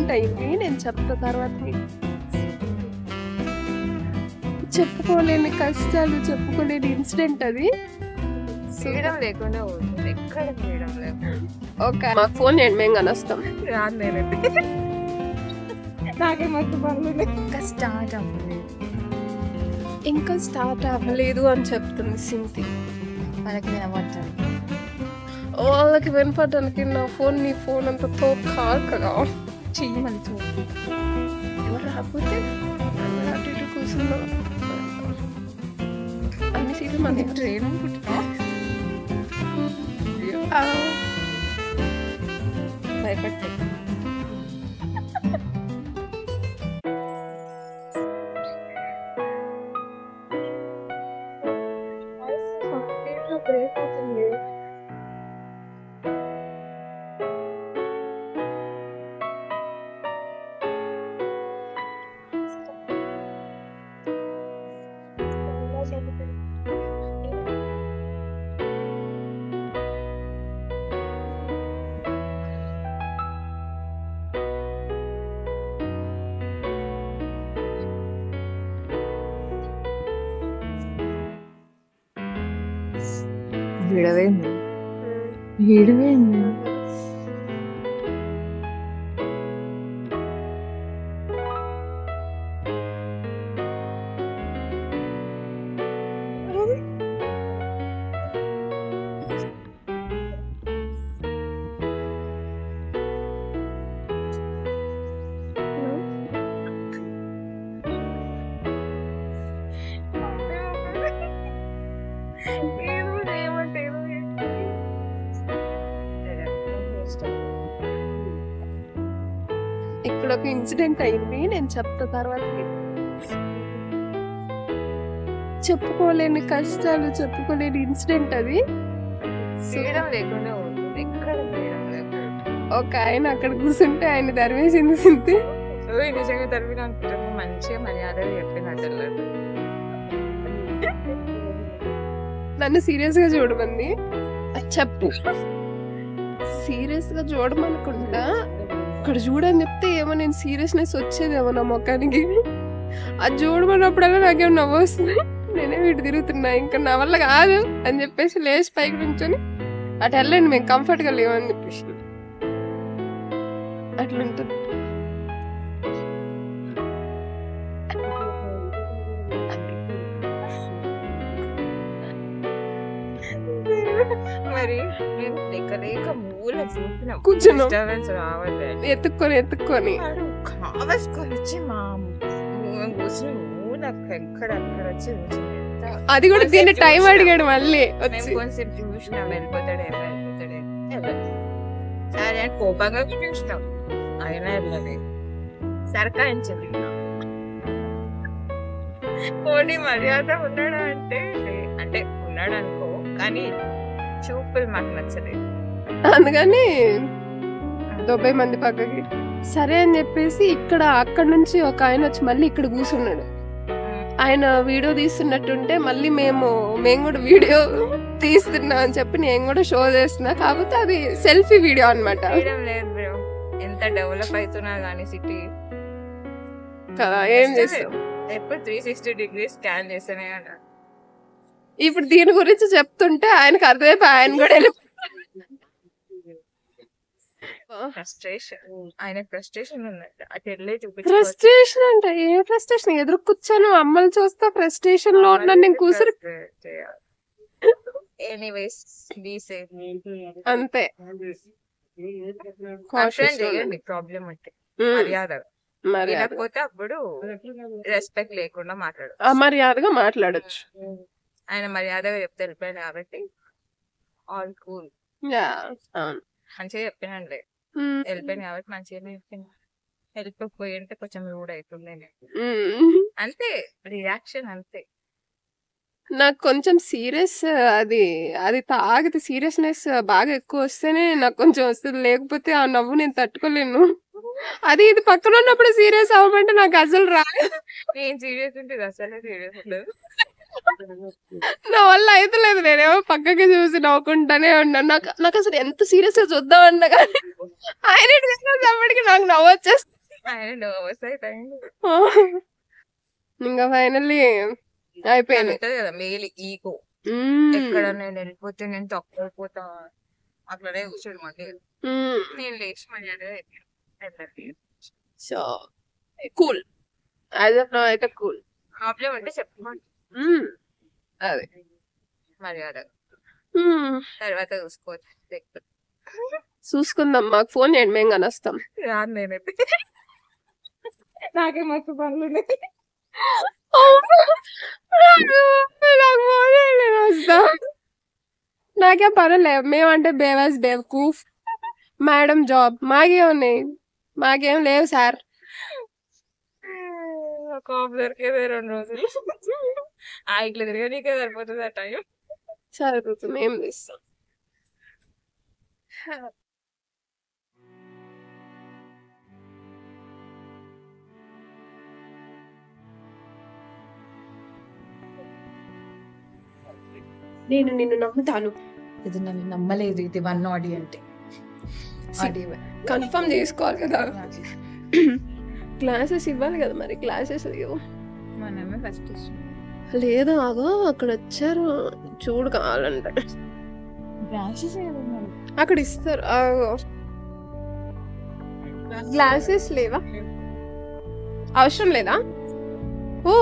Incident అయింది, నేను చెప్తా తర్వాత. చెప్పుకోలేని కష్టాలు, చెప్పుకోలేని ఇన్సిడెంట్ అది. ఫ్రీడమ్ లేకుండా ఉంటుంది, ఎక్కడ ఫ్రీడమ్ లేకుండా. ఓకే, మాకు ఫోన్ చేయండి, మేము కనొస్తాం. రాను నేనండి. నాకే మస్తు పనులు ఇంకా స్టార్ట్ అవ్వలేదు, ఇంకా స్టార్ట్ అవ్వలేదు అని చెప్తుంది సింతి. వాళ్ళకి వినబడుతుంది. వాళ్ళకి వినపడడానికి నా ఫోన్, నీ ఫోన్ అంత తో కాదు కదా. చెయ్యి మళ్ళీ చూడు. ఎవరు రాకపోతే అటు ఇటు కూర్చున్నా అన్ని సీట్లు మన ట్రైన్ అనుకుంటున్నా. భయపడతాయి. బ్రేక్ అవుతుంది. విడవేంది విడవేంది ఇక్కడ ఒక ఇన్సిడెంట్ అయింది, నేను చెప్తా తర్వాత. చెప్పుకోలేని కష్టాలు, చెప్పుకోలేని ఇన్సిడెంట్ అది. ఫ్రీడమ్ లేకుండా ఉంటుంది, ఎక్కడ ఫ్రీడమ్ లేకుండా. ఒక ఆయన అక్కడ కూర్చుంటే ఆయన ధర్మేసింది సింతి. నిజంగా తరఫున అనుకుంటాము, మంచిగా మర్యాదగా చెప్పినట్టు. నన్ను సీరియస్ గా చూడమంది. చెప్పు, సీరియస్ గా చూడమనుకుంటా. ఇక్కడ చూడని చెప్తే ఏమో నేను సీరియస్నెస్ వచ్చేదేమో నా మొఖానికి. అది చూడమన్నప్పుడల్లా నాకేమో నవ్వు వస్తుంది. నేనే వీటి తిరుగుతున్నా, ఇంకా నా వల్ల కాదు అని చెప్పేసి లేచి పైకి నుంచొని అటు వెళ్ళండి, మేము కంఫర్ట్ గా లేవని చెప్పేసి అట్లుంటుంది. మరి మేము లేక మూల చూసినాం, కూర్చున్నాం. డిస్టర్బెన్స్ రావాలి ఎత్తుక్కొని కావసుకొని వచ్చి మా మేము కూర్చుని మూల ఎక్కడ అక్కడ వచ్చి కూర్చుని అది కూడా దీన్ని టైం అడిగాడు మళ్ళీ వచ్చి. కొంచెం చూసినాం, వెళ్ళిపోతాడేమో సరే అని కోపంగా చూసినాం. అయినా వెళ్ళలేదు, సరకాయించింది. పోనీ మర్యాద ఉన్నాడా అంటే అంటే ఉన్నాడు అనుకో, కానీ చూపులు మాకు నచ్చలేదు. అందుకని 90 మంది పక్కకి సరే అని చెప్పేసి అక్కడ నుంచి ఒక ఆయన వచ్చి మళ్ళీ ఇక్కడ కూర్చున్నాడు. ఆయన వీడియో తీస్తున్నట్టుంటే మళ్ళీ మేము కూడా వీడియో తీస్తున్నా అని చెప్పి నేను కూడా షో చేస్తున్నా. కాకపోతే అది సెల్ఫీ వీడియో అన్నమాట. లేదు బ్రో, ఎంత డెవలప్ అవుతున్నా కానీ సిటీ కదా, ఏం చేస్తాం. ఎప్పుడు 360 degrees స్కాన్ చేస్తేనే కదా. ఇప్పుడు దీని గురించి చెప్తుంటే ఆయనకు అర్థమైపోయి ఆయన కూడా ఫ్రస్ట్రేషన్, ఆయన ఫ్రస్ట్రేషన్ ఉన్నట్టు అటు వెళ్ళే ఫ్రస్ట్రేషన్ అంటే ఏ ఫ్రస్ట్రేషన్? ఎదురు కూర్చొని అమ్మలు చూస్తా ఫ్రస్ట్రేషన్ లో ఉన్నాను నేను కూర్చుని. ఎనీవేస్ బీ సేఫ్ అంతే. ప్రాబ్లం అంటే మర్యాద లేకపోతే అప్పుడు రెస్పెక్ట్ లేకుండా మాట్లాడు, అమర్యాదగా మాట్లాడొచ్చు. ఆయన మర్యాదగా చెప్తే వెళ్ళిపోయాడు కాబట్టి ఆల్ కూల్. మంచిగా చెప్పినండి, వెళ్ళిపోయాను కాబట్టి మంచిగానే చెప్పాను. వెళ్ళిపోయి అంటే కొంచెం రూడ్ అవుతుంది అంతే, రియాక్షన్ అంతే. నాకు కొంచెం సీరియస్ అది తాగితే సీరియస్నెస్ బాగా ఎక్కువ వస్తేనే నాకు కొంచెం వస్తుంది, లేకపోతే ఆ నవ్వు నేను తట్టుకోలేను. అది ఇది పక్కన ఉన్నప్పుడు సీరియస్ అవ్వమంటే నాకు అసలు రాలేదు. నేను సీరియస్ ఉంటుంది అసలే సీరియస్ ఉండదు, నా వల్ల అయితే లేదు. నేనేమో పక్కకి చూసి నవ్వుకుంటానే ఉన్నాను. నాకు అసలు ఎంత సీరియస్ గా చూద్దామన్నా కానీ ఆయన చెప్పటికి నాకు నవ్వు వచ్చేస్తుంది. ఆయన నర్వస్ అవుతాయండి. ఇంకా ఫైనల్లీ అయిపోయింది. ఉంటది కదా మేల్ ఈగో, మ్మ్. ఎక్కడ నేను వెళ్ళిపోతే నేను తక్కువ అయిపోతా అట్లనే కూర్చోడు మళ్ళీ. మ్మ్. నేను లేచి మర్యాద so cool, as of now అయితే కూల్. ప్రాబ్లం అంటే చెప్పమండి అదే మర్యాద, మ్మ్. తర్వాత చూసుకోవచ్చు. చూసుకుందాం, మాకు ఫోన్ చేయండి, మేము కానీ వస్తాం. రాను నేనైతే. నాకే మస్తు పనులు ఉన్నాయి. నాకు ఫోన్ చేయండి, నేను వస్తా. నాకేం పర్వాలేదు, మేమంటే బేవాస్ బేవకూఫ్ మేడం జాబ్ మాకేం ఉన్నాయి, మాకేం లేవు సార్. కాఫ్ దొరికేదే 2 రోజులు. ఇట్లా తిరిగా నీకే సరిపోతుంది ఆ టైం. సరిపోతుంది, ఏం చేస్తాం. నేను నిన్ను నమ్ముతాను. ఇది నన్ను నమ్మలేదు, ఇది 1 ఆడి అంటే కన్ఫర్మ్ చేసుకోవాలి కదా, క్లాసెస్ ఇవ్వాలి కదా, మరి క్లాసెస్ లేవు. మనమే ఫస్ట్ లేదు ఆగో అక్కడ వచ్చారు చూడు, కావాలంటే అక్కడ ఇస్తారు. గ్లాసెస్ లేవా, అవసరం లేదా? ఓ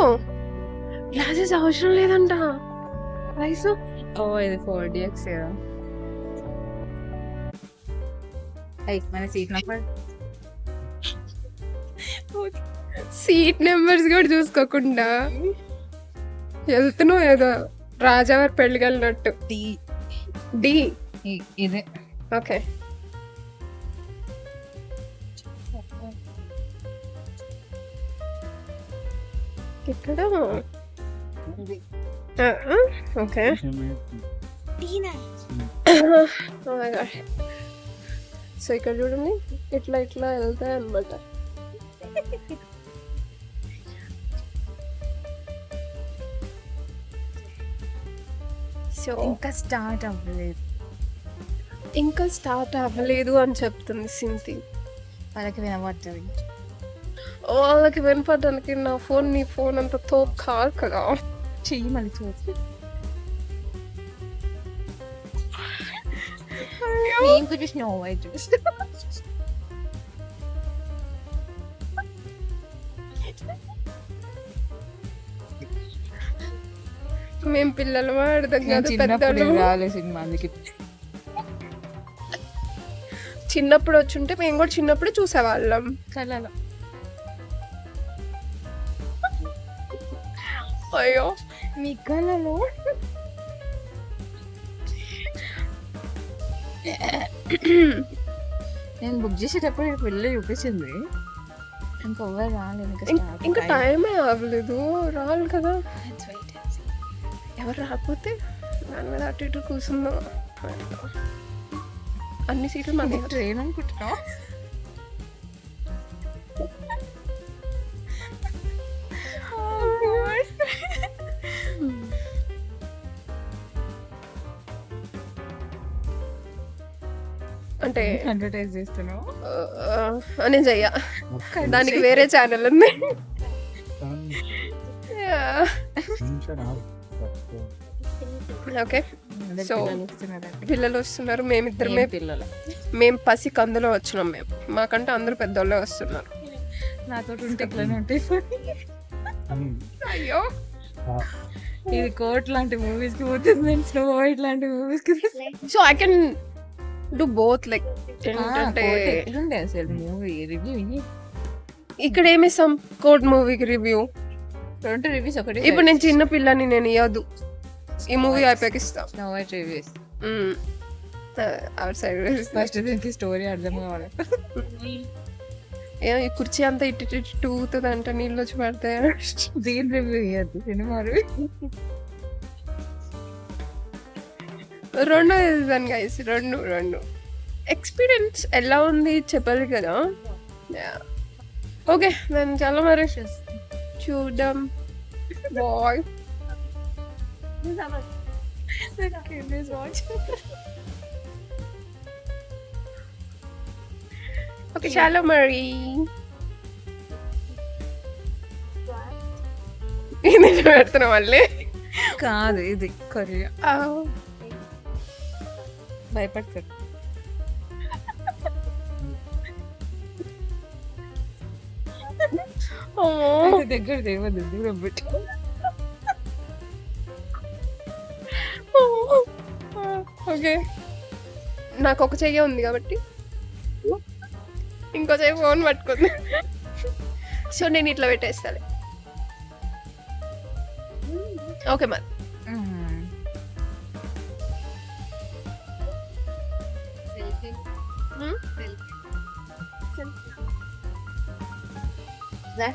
గ్లాసెస్ అవసరం లేదంట. రైస్ ఇది 4DX కదా. మన సీట్ నెంబర్, సీట్ నెంబర్స్ కూడా చూసుకోకుండా వెళ్తున్నావు ఏదో రాజావారి పెళ్లికి వెళ్ళినట్టు. డి ఇదే ఓకే. ఇక్కడ ఓకే. సో ఇక్కడ చూడండి, ఇట్లా ఇట్లా వెళ్తాయి అన్నమాట. సో ఇంకా స్టార్ట్ అవ్వలేదు, ఇంకా స్టార్ట్ అవ్వలేదు అని చెప్తుంది సింతి. వాళ్ళకి వినబడుతుంది. వాళ్ళకి వినపడడానికి నా ఫోన్ నీ ఫోన్ అంత తోపు కాదు కదా. చెయ్యి మళ్ళీ చూసి మేము కొంచెం స్నో వైట్ చూసి మేము పిల్లలు అర్థం కాదు, పెద్దలు. రాలే సినిమా అందుకే. చిన్నప్పుడు వచ్చుంటే మేము కూడా చిన్నప్పుడే చూసేవాళ్ళం. కళలో అయ్యో మీ కళలో నేను బుక్ చేసేటప్పుడు ఇక్కడ పిల్లలు చూపించింది. ఇంకా ఎవరు రాలేదు, ఇంకా టైమే అవ్వలేదు, రావాలి కదా. ఎవరు రాకపోతే దాని మీద అటు ఇటు కూర్చుందాం. అన్ని సీట్లు మన ట్రైన్ అనుకుంటున్నా. అంటే అడ్వర్టైజ్ చేస్తున్నావు నేను చెయ్య, దానికి వేరే ఛానల్ ఉంది. ఓకే. సో పిల్లలు వస్తున్నారు, మేమిద్దరమే పిల్లలు. మేము పసి కందులో వచ్చినాం. మేము మాకంటే అందరూ పెద్దోళ్ళే వస్తున్నారు. నాతో ఉంటే ఇట్లానే ఉంటాయి. అయ్యో ఇది కోట్ లాంటి మూవీస్ కి పోతుంది, స్నో వైట్ లాంటి మూవీస్ కి. So I can do both. Like ఏంటంటే ఎట్లుండే అసలు మూవీ రివ్యూ? ఇక్కడ ఏమిస్తాం కోడ్ మూవీకి రివ్యూ? 2 రివ్యూస్ ఒకటి. ఇప్పుడు నేను చిన్న పిల్లని, నేను ఇవ్వద్దు. ఈ మూవీ అయిపోయాక ఇస్తాం. Snow white reviews out side. First దీనికి స్టోరీ అర్థం కావాలి. ఈ కుర్చీ అంతా ఇటు ఇటు టూగుతుంది అంటే నీళ్ళు వచ్చి పడతాయా? దీని రివ్యూ ఇవ్వద్దు, సినిమా రివ్యూ. రెండు వేసాను గైస్, రెండు ఎక్స్పీరియన్స్ ఎలా ఉంది చెప్పాలి కదా. ఓకే నేను చాలా మరి చూద్దాం. బాయ్. ఓకే చాలా మరి. పెడుతున్నా మళ్ళీ. కాదు ఇది కొరియా. భయపడతారు. దగ్గర దేవదు దూరం పెట్టు. ఓకే, నాకు ఒక చెయ్యి ఉంది కాబట్టి ఇంకో చెయ్యి ఫోన్ పట్టుకుంది. సో నేను ఇట్లా పెట్టేస్తాను. ఓకే మరి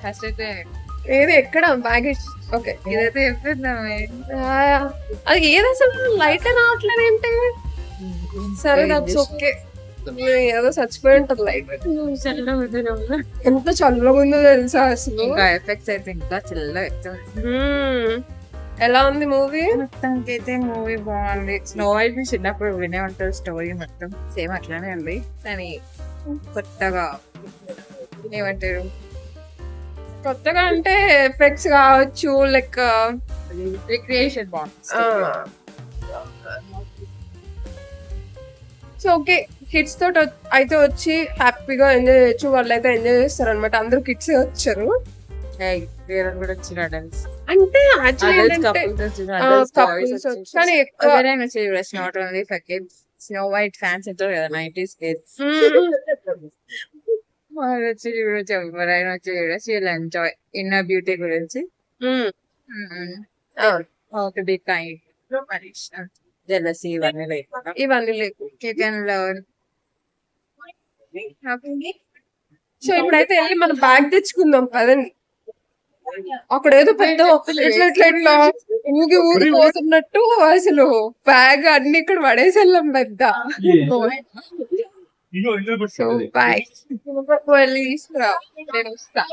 ఫస్ట్ అయితే ఏది ఎక్కడ బ్యాగేజ్? ఓకే, ఇదైతే చెప్తున్నామే. అది ఏది అసలు లైట్ రావట్లేదు ఏంటి? సరే దట్స్ ఓకే. ఏదో చచ్చిపోయి ఉంటది లైట్. ఎంత చల్లగా ఉందో తెలుసా అసలు. ఇంకా ఎఫెక్ట్స్ అయితే ఇంకా చిల్లగా ఎలా ఉంది మూవీ? మొత్తానికి అయితే మూవీ బాగుంది. స్నో వైట్ ని చిన్నప్పుడు వినే ఉంటారు స్టోరీ మొత్తం సేమ్ అట్లానే ఉంది, కానీ కొత్తగా ఏమంటారు, కొత్తగా అంటే ఎఫెక్ట్స్ కావచ్చు, లైక్ రిక్రియేషన్ బాగుంది. సో ఓకే, కిడ్స్ తోటి అయితే వచ్చి హ్యాపీగా ఎంజాయ్ చేయొచ్చు. వాళ్ళు అయితే ఎంజాయ్ చేస్తారు అనమాట. అందరూ కిడ్స్ వచ్చారు కూడా వచ్చిన అడల్ట్స్ అంటే కానీ not only for kids. Snow white fans ఉంటారు కదా 90s కిడ్స్, వాళ్ళు వచ్చి చూడొచ్చు. ఎవరైనా వచ్చి చూడొచ్చు. వీళ్ళు ఎంజాయ్ ఇన్నర్ బ్యూటీ గురించి. ఓకే, బి కైండ్, జెలసీ ఇవన్నీ లేకుండా ఇవన్నీ లేకు. You can learn. సో ఇప్పుడైతే వెళ్ళి మనం బ్యాగ్ తెచ్చుకుందాం కదండి. అక్కడ ఏదో పెద్ద ఇట్లా ఇట్లా ఇట్లా ఊగి ఊగి పోతున్నట్టు అసలు బ్యాగ్ అన్ని ఇక్కడ పడేసి వెళ్ళాం పెద్ద. సో బాయ్, వెళ్ళి తీసుకురా, నేను వస్తా.